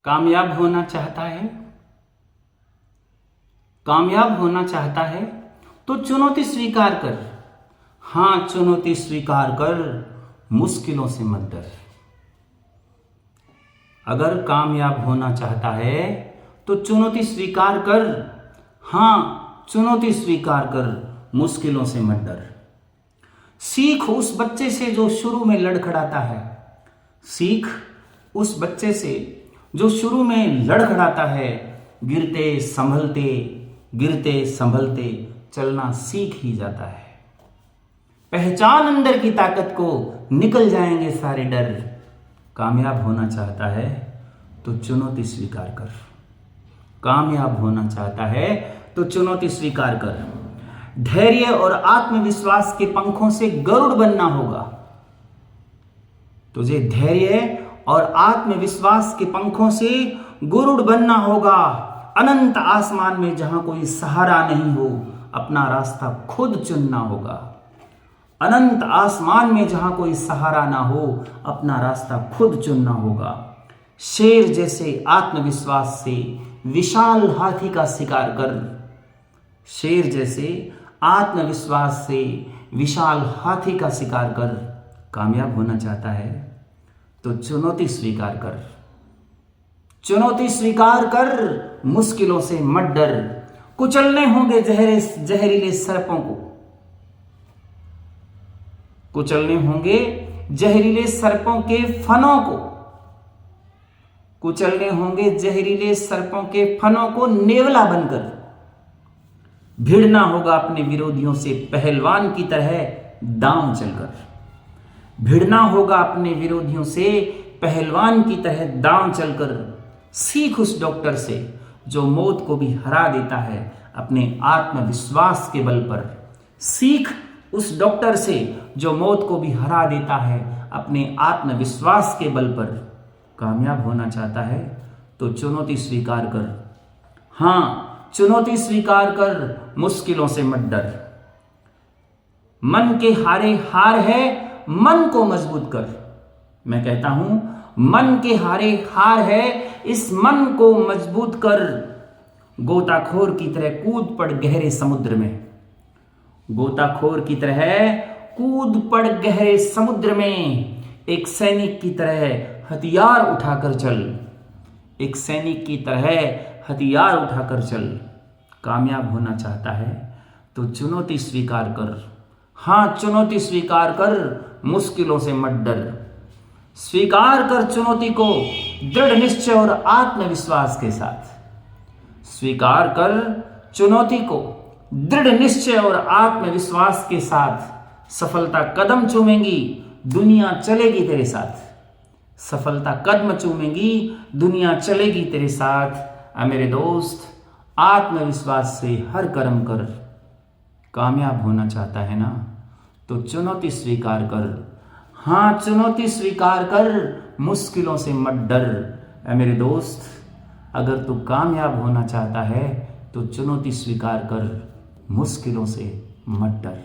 कामयाब होना चाहता है? कामयाब होना चाहता है तो चुनौती स्वीकार कर। हाँ, चुनौती स्वीकार कर, मुश्किलों से मत डर। अगर कामयाब होना चाहता है तो चुनौती स्वीकार कर। हाँ, चुनौती स्वीकार कर, मुश्किलों से मत डर। सीख उस बच्चे से जो शुरू में लड़खड़ाता है। सीख उस बच्चे से जो शुरू में लड़खड़ाता है। गिरते संभलते चलना सीख ही जाता है। पहचान अंदर की ताकत को, निकल जाएंगे सारे डर। कामयाब होना चाहता है तो चुनौती स्वीकार कर। कामयाब होना चाहता है तो चुनौती स्वीकार कर। धैर्य और आत्मविश्वास के पंखों से गरुड़ बनना होगा। तुझे धैर्य और आत्मविश्वास के पंखों से गरुड़ बनना होगा। अनंत आसमान में जहां कोई सहारा नहीं हो, अपना रास्ता खुद चुनना होगा। अनंत आसमान में जहां कोई सहारा ना हो, अपना रास्ता खुद चुनना होगा। शेर जैसे आत्मविश्वास से विशाल हाथी का शिकार कर। शेर जैसे आत्मविश्वास से विशाल हाथी का शिकार कर। कामयाब होना चाहता है तो चुनौती स्वीकार कर। चुनौती स्वीकार कर, मुश्किलों से मत डर। कुचलने होंगे जहरीले सर्पों को। कुचलने होंगे जहरीले सर्पों के फनों को। कुचलने होंगे जहरीले सर्पों के फनों को नेवला बनकर। भिड़ना होगा अपने विरोधियों से पहलवान की तरह दांव चलकर। भिड़ना होगा अपने विरोधियों से पहलवान की तरह दांव चलकर। सीख उस डॉक्टर से जो मौत को भी हरा देता है अपने आत्मविश्वास के बल पर। सीख उस डॉक्टर से जो मौत को भी हरा देता है अपने आत्मविश्वास के बल पर। कामयाब होना चाहता है तो चुनौती स्वीकार कर। हाँ, चुनौती स्वीकार कर, मुश्किलों से मत डर। मन के हारे हार है, मन को मजबूत कर। मैं कहता हूं, मन के हारे हार है, इस मन को मजबूत कर। गोताखोर की तरह कूद पड़ गहरे समुद्र में। गोताखोर की तरह कूद पड़ गहरे समुद्र में। एक सैनिक की तरह हथियार उठाकर चल। एक सैनिक की तरह हथियार उठाकर चल। कामयाब होना चाहता है तो चुनौती स्वीकार कर। हाँ, चुनौती स्वीकार कर, मुश्किलों से मत डर। स्वीकार कर चुनौती को दृढ़ निश्चय और आत्मविश्वास के साथ। स्वीकार कर चुनौती को दृढ़ निश्चय और आत्मविश्वास के साथ। सफलता कदम चूमेंगी, दुनिया चलेगी तेरे साथ। सफलता कदम चूमेंगी, दुनिया चलेगी तेरे साथ। मेरे दोस्त, आत्मविश्वास से हर कर्म कर। कामयाब होना चाहता है ना तो चुनौती स्वीकार कर। हाँ, चुनौती स्वीकार कर, मुश्किलों से मत डर। मेरे दोस्त, अगर तू कामयाब होना चाहता है तो चुनौती स्वीकार कर, मुश्किलों से मत डर।